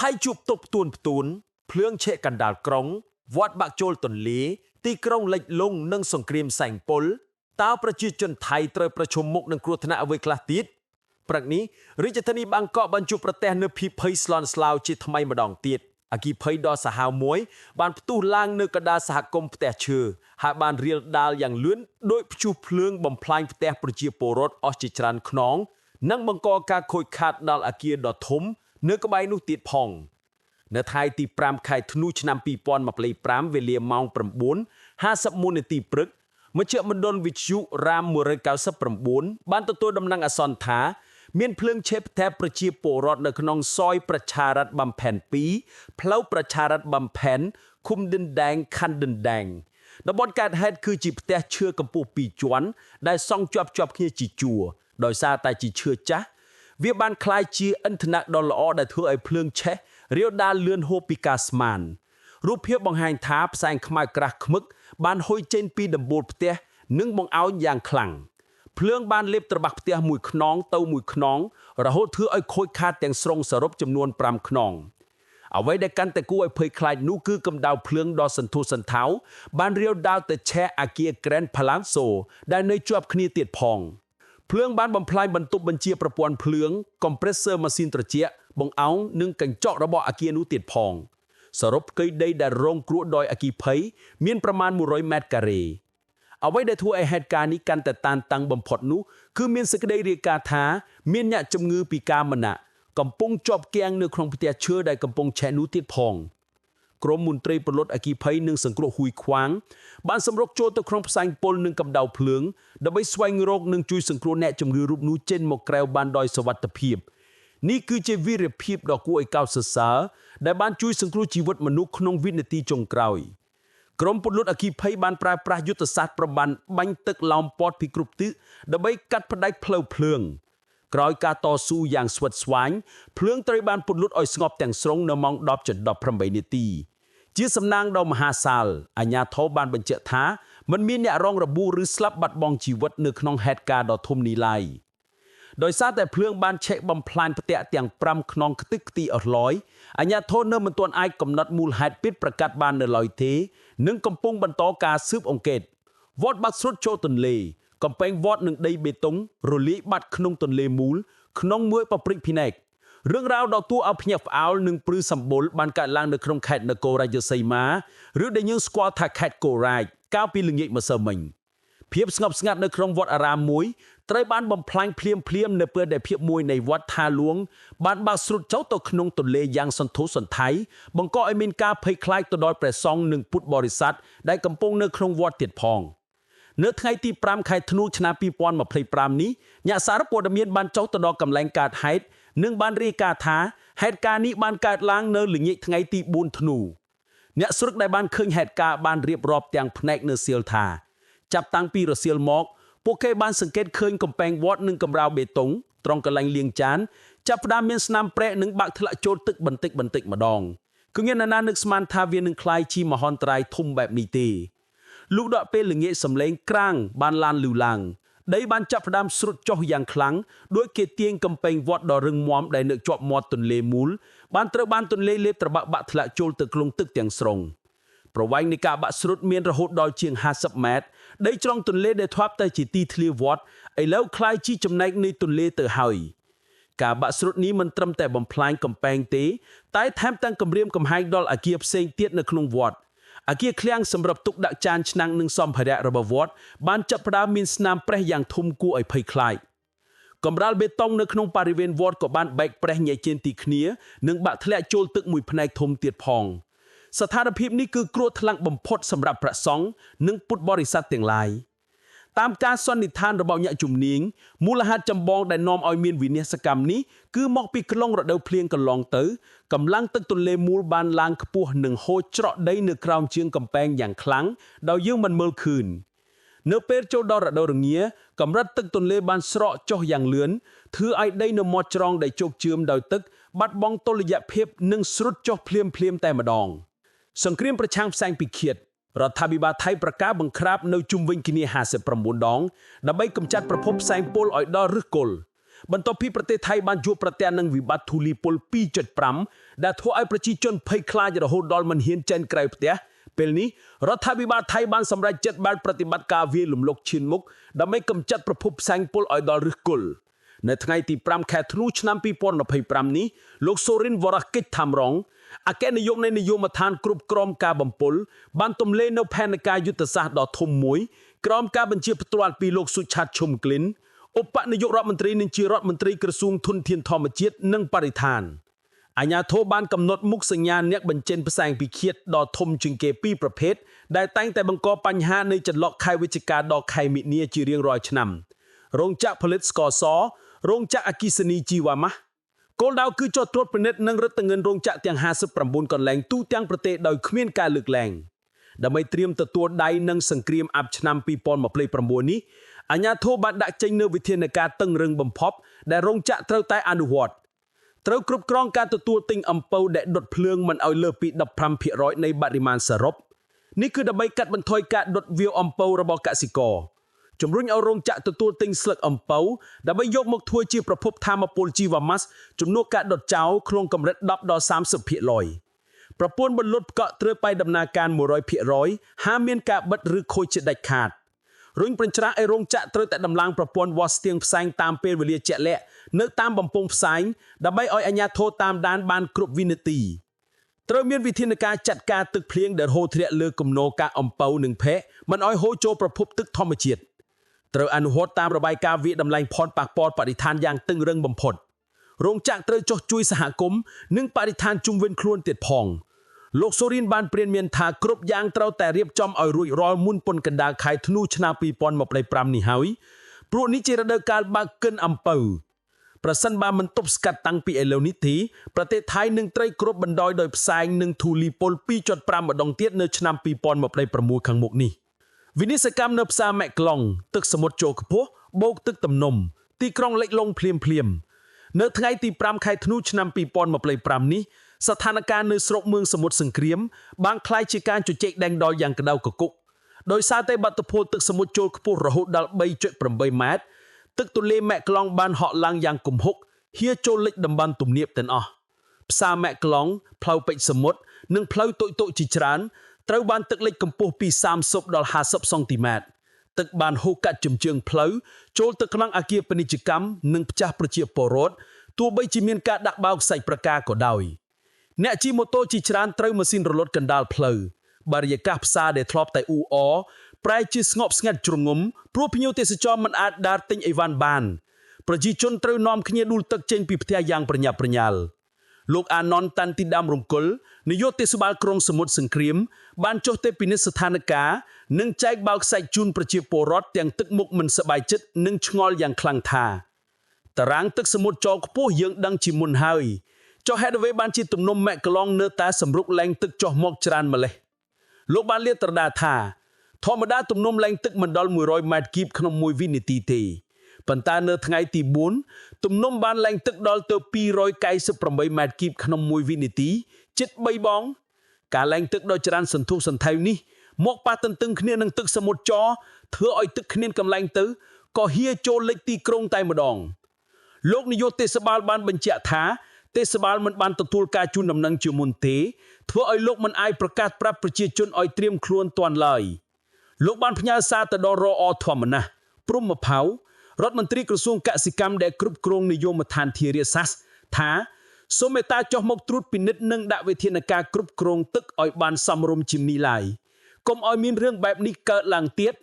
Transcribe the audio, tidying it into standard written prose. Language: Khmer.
ថៃជួបទប់ទួនផ្ទួនភ្លើងឆេកកណ្ដាលក្រុងវត្តបាក់ជូលទន្លេទីក្រុងលិចលង់និងសង្គ្រាមសែងពុលតើប្រជាជនថៃត្រូវប្រឈមមុខនឹងគ្រោះថ្នាក់អ្វីខ្លះទៀតព្រឹកនេះរាជធានីបាងកកបានជួបប្រទះនូវភីភ័យស្លន់ស្លោជាថ្មីម្ដងទៀតអគិភ័យដ៏សាហាវមួយបានផ្ទុះឡើងនៅកណ្ដាលសហគមន៍ផ្ទះឈើហើយបានរាលដាលយ៉ាងលឿនដោយព្យុះភ្លើងបំផ្លាញផ្ទះប្រជាពលរដ្ឋអស់ជាច្រើនខ្នងនិងបង្កការខូចខាតដល់អគារដ៏ធំនៅក្បែរនោះទៀតផងនៅថ្ងៃទី5ខែធ្នូឆ្នាំ2025វេលាម៉ោង 9:51 នាទីព្រឹកមជ្ឈមណ្ឌលវិទ្យុរ៉ាម199បានទទួលដំណឹងអាសន្នថាមានភ្លើងឆេះផ្ទះប្រជាពលរដ្ឋនៅក្នុងសយប្រឆារ៉ាត់បំផែន2ផ្លូវប្រឆារ៉ាត់បំផែនឃុំឌិនដែងខណ្ឌឌិនដែងតំបន់កើតហេតុគឺជាផ្ទះឈើកម្ពស់2ជាន់ដែលសង់ជាប់គ្នាជាជួរដោយសារតែជាឈើចាស់វាបានคล้ายជាឥន្ធនៈដ៏ល្អដែលធ្វើឲ្យភ្លើងឆេះរាលដាលលឿនហួសពីការស្មានរូបភាពបង្ហាញថាផ្សែងខ្មៅក្រាស់ខ្មឹកបានហុយចេញពីដំបូលផ្ទះនិងបង្អោនយ៉ាងខ្លាំងភ្លើងបានលេបត្របាក់ផ្ទះមួយខ្នងទៅមួយខ្នងរហូតធ្វើឲ្យខូចខាតទាំងស្រុងសរុបចំនួន5ខ្នងអ្វីដែលកាន់តែគួរឲ្យភ័យខ្លាចនោះគឺកម្ដៅភ្លើងដ៏សន្ធោសន្ធៅបានរាលដាលទៅឆេះអគារ Grand Palazzo ដែលនៅជាប់គ្នាទៀតផងភ្លើងបានបំផ្លាញបន្ទប់បញ្ជាប្រព័ន្ធភ្លើង compressor ម៉ាស៊ីនត្រជាក់បង្អោងនិងកញ្ចក់របស់អគារនោះទៀតផងសរុបផ្ទៃដីដែលរងគ្រោះដោយអគ្គិភ័យមានប្រមាណ100ម៉ែត្រការ៉េអ្វីដែលធ្វើឲ្យហេតុការណ៍នេះកាន់តែតានតឹងបំផុតនោះគឺមានសេចក្តីរាយការណ៍ថាមានអ្នកជំងឺពិការម្នាក់កំពុងជាប់គាំងនៅក្នុងផ្ទះឈើដែលកំពុងឆេះនោះទៀតផងក្រមមន្ត្រីពលរដ្ឋអគ្គិភ័យនិងសង្គ្រោះហ៊ុយខ្វាងបានសម្រុកចូលទៅក្នុងផ្សែងពុលនិងកម្ដៅភ្លើងដើម្បីស្វែងរកនិងជួយសង្គ្រោះអ្នកជំងឺរូបនោះចេញមកក្រៅបានដោយសុវត្ថិភាពនេះគឺជាវីរភាពដ៏គួរឲ្យកោតសរសើរដែលបានជួយសង្គ្រោះជីវិតមនុស្សក្នុងវិនាទីចុងក្រោយក្រមពលរដ្ឋអគ្គិភ័យបានប្រើប្រាស់យុទ្ធសាស្ត្រប្របានបាញ់ទឹកឡោមព័ទ្ធពីគ្រប់ទិសដើម្បីកាត់ផ្តាច់ផ្លូវភ្លើងក្រោយការតស៊ូយ៉ាងស្វិតស្វាញភ្លើងត្រូវបានពន្លត់ឲ្យស្ងប់ទាំងស្រុងនៅម៉ោង 10:18 នាទីជាសំណាងដ៏មហាសាលអាជ្ញាធរបានបញ្ជាក់ថាមិនមានអ្នករងរបួសឬស្លាប់បាត់បង់ជីវិតនៅក្នុងហេតុការណ៍ដ៏ធំនេះឡើយដោយសារតែភ្លើងបានឆេះបំផ្លាញផ្ទះទាំង5ខ្នងខ្ទេចខ្ទីអស់ឡយអាជ្ញាធរនៅមិនទាន់អាចកំណត់មូលហេតុពិតប្រាកដបាននៅឡើយទេនិងកំពុងបន្តការស៊ើបអង្កេតវត្តបាក់ស្រុតចូលទន្លេកំពែងវត្តនិងដីបេតុងរលាយបាត់ក្នុងទន្លេមូលក្នុងមួយប៉ព្រិចភីណែករឿងរ៉ាវដ៏គួរឲ្យភ្ញាក់ផ្អើលនិងព្រឺសម្បុរបានកើតឡើងនៅក្នុងខេត្តនគររាជសីមាឬដែលយើងស្គាល់ថាខេត្តកូរ៉ាចកាលពីល្ងាចម្សិលមិញភាពស្ងប់ស្ងាត់នៅក្នុងវត្តអារាមមួយត្រូវបានបំផ្លាញភ្លាមនៅពេលដែលភាពមួយនៃវត្តថាលួងបានបាក់ស្រុតចូលទៅក្នុងទន្លេយ៉ាងសន្ធោសន្ធៅបង្កឲ្យមានការភ័យខ្លាចទៅដល់ព្រះសង្ឃនិងពុទ្ធបរិស័ទដែលកំពុងនៅក្នុងវត្តទៀតផងនៅថ្ងៃទី5ខែធ្នូឆ្នាំ2025នេះអ្នកសារព័ត៌មានបានចុះទៅដល់កន្លែងកើតហេតុនិងបានរាយការណ៍ថាហេតុការណ៍នេះបានកើតឡើងនៅល្ងាចថ្ងៃទី4ធ្នូអ្នកស្រុកដែលបានឃើញហេតុការណ៍បានរៀបរាប់ទាំងភ្នែកនៅសៀលថាចាប់តាំងពីរសៀលមកពួកគេបានសង្កេតឃើញកំពែងវត្តនិងកម្រាលបេតុងត្រង់កន្លែងលាងចានចាប់ផ្ដើមមានស្នាមប្រេកនិងបាក់ធ្លាក់ចូលទឹកបន្តិចម្ដងគឺមាននរណានឹកស្មានថាវានឹងคล้ายជាមហន្តរាយធំបែបនេះទេលុះដល់ពេលល្ងាចសំឡេងក្រាងបានឡានលឺឡើងដីបានចាប់ផ្ដើមស្រុតចុះយ៉ាងខ្លាំងដោយគេទាញកំពែងវត្តដ៏រឹងមាំដែលនៅជាប់មាត់ទន្លេមូលបានត្រូវបានទន្លេលេបត្របាក់បាក់ធ្លាក់ចូលទៅក្នុងទឹកទាំងស្រុងប្រវែងនៃការបាក់ស្រុតមានរហូតដល់ជាង50ម៉ែត្រដីជ្រងទន្លេដែលធ្លាប់តែជាទីធ្លាវត្តឥឡូវคล้ายជាចំណែកនៃទន្លេទៅហើយការបាក់ស្រុតនេះមិនត្រឹមតែបំផ្លាញកំពែងទេតែថែមទាំងគំរាមកំហែងដល់អគារផ្សេងទៀតនៅក្នុងវត្តអគារឃ្លាំងសម្រាប់ទុកដាក់ចានឆ្នាំងនិងសម្ភារៈរបស់វត្តបានចាប់ផ្ដើមមានស្នាមប្រេះយ៉ាងធំគួរឲ្យភ័យខ្លាចកម្រាលបេតុងនៅក្នុងបរិវេណវត្តក៏បានបែកប្រេះញែកចេញទីគ្នានិងបាក់ធ្លាក់ចូលទឹកមួយផ្នែកធំទៀតផងស្ថានភាពនេះគឺគ្រោះថ្នាក់បំផុតសម្រាប់ព្រះសង្ឃនិងពុទ្ធបរិស័ទទាំងឡាយតាមការសន្និដ្ឋានរបស់អ្នកជំនាញមូលហេតុចម្បងដែលនាំឲ្យមានវិនាសកម្មនេះគឺមកពីក្នុងរដូវភ្លៀងកន្លងទៅកម្លាំងទឹកទន្លេមូលបានឡើងខ្ពស់និងហូរច្រកដីនៅក្រោមជើងកំពែងយ៉ាងខ្លាំងដោយយើងមិនមើលឃើញនៅពេលចូលដល់រដូវរងាកម្រិតទឹកទន្លេបានស្រកចុះយ៉ាងលឿនធ្វើឲ្យដីនៅមាត់ច្រងដែលជោកជឿមដោយទឹកបាត់បង់តុល្យភាពនិងស្រុតចុះភ្លាមតែម្ដងសង្គ្រាមប្រឆាំងផ្សែងពិឃាតរដ្ឋាភិបាលថៃប្រកាសបង្ក្រាបនៅជុំវិញគ្នា59ដងដើម្បីកម្ចាត់ប្រភពផ្សែងពុលឲ្យដល់ឫសគល់ បន្ទាប់ពីប្រទេសថៃបានជួបប្រទះនឹងវិបត្តិធូលីពល 2.5 ដែលធ្វើឲ្យប្រជាជនភ័យខ្លាចរហូតដល់មិនហ៊ានចេញក្រៅផ្ទះពេលនេះរដ្ឋាភិបាលថៃបានសម្រេចចិត្តបើកប្រតិបត្តិការវាយលំលុកឈានមុខដើម្បីកម្ចាត់ប្រភពផ្សែងពុលឲ្យដល់ឫសគល់នៅថ្ងៃទី5ខែធ្នូឆ្នាំ2025នេះលោកសូរិនវរៈកិច្ចថាំរងអគ្គនាយកនៃនាយកដ្ឋានគ្រប់គ្រងការបំពុលបានទម្លាយនៅផែនការយុទ្ធសាស្ត្រដ៏ធំមួយក្រោមការបញ្ជាផ្ទាល់ពីលោកសុឆាតឈុំក្លិនឧបនាយករដ្ឋមន្ត្រីនិងជារដ្ឋមន្ត្រីក្រសួងធនធានធម្មជាតិនិងបរិស្ថានអាជ្ញាធរបានកំណត់មុខសញ្ញាអ្នកបញ្ចេញផ្សែងពិឃាតដ៏ធំជាងគេពីរប្រភេទដែលតែងតែបង្កបញ្ហានៃចន្លោះខែវិច្ឆិកាដល់ខែមិនិនាជារៀងរាល់ឆ្នាំរោងចក្រផលិតស្ករសរោងចក្រអគ្គិសនីជីវ៉ាម៉ាស់គោលដៅគឺចោទត្រួតពិនិត្យនិងរឹតបន្តឹងរោងចក្រទាំង59កន្លែងទូទាំងប្រទេសដោយគ្មានការលើកលែងដើម្បីត្រៀមទទួលដៃនឹងសង្គ្រាមអាប់ឆ្នាំ2029នេះអាជ្ញាធរបានដាក់ចេញនូវវិធានការតឹងរឹងបំផុតដែលរោងចក្រត្រូវតែអនុវត្តត្រូវគ្រប់គ្រងការទទួលទិញអំពៅដែលដុតភ្លើងមិនឲ្យលើសពី 15% នៃបរិមាណសរុបនេះគឺដើម្បីកាត់បន្ថយការដុតវាវអំពៅរបស់កសិករជំរុញឲ្យរោងចក្រទទួលទិញស្លឹកអំពៅដើម្បីយកមកធ្វើជាប្រភពថាមពលជីវ៉ាម៉ាស់ជំនួសការដុតចោលក្នុងកម្រិត10 ដល់ 30%ប្រព័ន្ធបន្លត់ផ្កក់ត្រូវបែរដំណើរការ 100% ហាមមានការបិទឬខូចជាដាច់ខាតរុញប្រច្រាស់ឲ្យរោងចក្រត្រូវតែដំឡើងប្រព័ន្ធវាស់ស្ទៀងផ្សែងតាមពេលវេលាជាក់លាក់នៅតាមបំពង់ផ្សែងដើម្បីឲ្យអាជ្ញាធរតាមដានបានគ្រប់វិនាទីត្រូវមានវិធានការចាត់ការទឹកភ្លៀងដែលហូរធ្លាក់លើគំនរការអំពៅនិងភែកមិនឲ្យហូរចូលប្រភពទឹកធម្មជាតិត្រូវអនុវត្តតាមរបាយការណ៍វិតម្លៃផលប៉ះពាល់បរិស្ថានយ៉ាងតឹងរ៉ឹងបំផុតរោងចក្រត្រូវចុះជួយសហគមន៍និងបរិស្ថានជុំវិញខ្លួនទៀតផងលោកសូរិនបានព្រានមានថាគ្រប់យ៉ាងត្រូវតែរៀបចំឲ្យរួចរាល់មុនពន្ធកណ្ដាលខែធ្នូឆ្នាំ2025នេះហើយព្រោះនេះជារដូវកាលបើកកិនអំពៅប្រសិនបើមិនទប់ស្កាត់តាំងពីឥឡូវនេះទេប្រទេសថៃនឹងត្រូវគ្របបណ្ដោយដោយផ្សែងនិងធូលីពល 2.5 ម្ដងទៀតនៅឆ្នាំ2026ខាងមុខនេះវិនិស្សកម្មនៅផ្សារម៉ែក្លុងទឹកសមុទ្រចូលខ្ពស់បូកទឹកទំនំទីក្រុងលិចលង់ភ្លាមនៅថ្ងៃទី5ខែធ្នូឆ្នាំ2025នេះស្ថានភាពនៅស្រុកមឿងសមុទ្រសង្គ្រាមបានคล้ายជាការជជែកដែងដោលយ៉ាងក្តៅគគុកដោយសារតែបាតុភូតទឹកសមុទ្រចូលខ្ពស់រហូតដល់ 3.8 ម៉ែត្រទឹកទន្លេម៉ែក្លុងបានហក់ឡើងយ៉ាងគំហុកហៀចូលលិចតំបន់ទំនាបទាំងអស់ផ្សារម៉ែក្លុងផ្លូវពេជ្រសមុទ្រនិងផ្លូវតូចៗជាច្រើនត្រូវបានទឹកលិចកម្ពស់ពី30ដល់50សង់ទីម៉ែត្រទឹកបានហូរកាត់ជញ្ជើងផ្លូវចូលទៅក្នុងអគារពាណិជ្ជកម្មនិងផ្ទះប្រជាពលរដ្ឋទោះបីជាមានការដាក់បោកសាច់ប្រការក៏ដោយអ្នកជិះម៉ូតូជាច្រើនត្រូវម៉ាស៊ីនរលត់កណ្ដាលផ្លូវបរិយាកាសផ្សារដែលធ្លាប់តែអ៊ូអរប្រែជាស្ងប់ស្ងាត់ជ្រងំព្រោះភ្ញៀវទេសចរមិនអាចដើរទិញអីវ៉ាន់បានប្រជាជនត្រូវនាំគ្នាដួលទឹកចេញពីផ្ទះយ៉ាងប្រញាប់ប្រញាល់លោកអាណនតាន់ទីដាមរង្គុលនាយកទេសបាលក្រុងសមុទ្រសង្គ្រាមបានចុះទៅពិនិត្យស្ថានភាពនិងចែកបោកសាច់ជូនប្រជាពលរដ្ឋទាំងទឹកមុខមិនសប្បាយចិត្តនិងឆ្ងល់យ៉ាងខ្លាំងថាតារាងទឹកសមុទ្រចូលខ្ពស់យើងដឹងជាមុនហើយចុះហេតុអ្វីបានជាទំនំម៉ែក្លុងនៅតែសម្រុកលែងទឹកចុះមកច្រើនម្លេះលោកបានលាតត្រដាងថាធម្មតាទំនំលែងទឹកមិនដល់100ម៉ែត្រគីបក្នុងមួយវិនាទីទេប៉ុន្តែនៅថ្ងៃទី4ទំនំបានលែងទឹកដល់ទៅ298ម៉ែត្រគីបក្នុងមួយវិនាទីជិត3បងការលែងទឹកដ៏ច្រើនសន្ធោសន្ធៅនេះមកប៉ះទន្ទឹងគ្នានឹងទឹកសមុទ្រចធ្វើឲ្យទឹកគ្មានកន្លែងទៅក៏ហៀចូលលិចទីក្រុងតែម្ដងលោកនាយកទេសបាលបានបញ្ជាក់ថាទេសបាលមិនបានទទួលការជូនដំណឹងជាមុនទេធ្វើឲ្យលោកមិនអាចប្រកាសប្រាប់ប្រជាជនឲ្យត្រៀមខ្លួនទាន់ឡើយលោកបានផ្ញើសារទៅដល់រអធម្មណាស់ព្រំមផៅរដ្ឋមន្ត្រីក្រសួងកសិកម្មដែលគ្រប់គ្រងនយោបាយដ្ឋានធារាសាស្ត្រថាសូមមេត្តាចុះមកត្រួតពិនិត្យនិងដាក់វិធានការគ្រប់គ្រងទឹកឲ្យបានសមរម្យជាងនេះឡើយកុំឲ្យមានរឿងបែបនេះកើតឡើងទៀត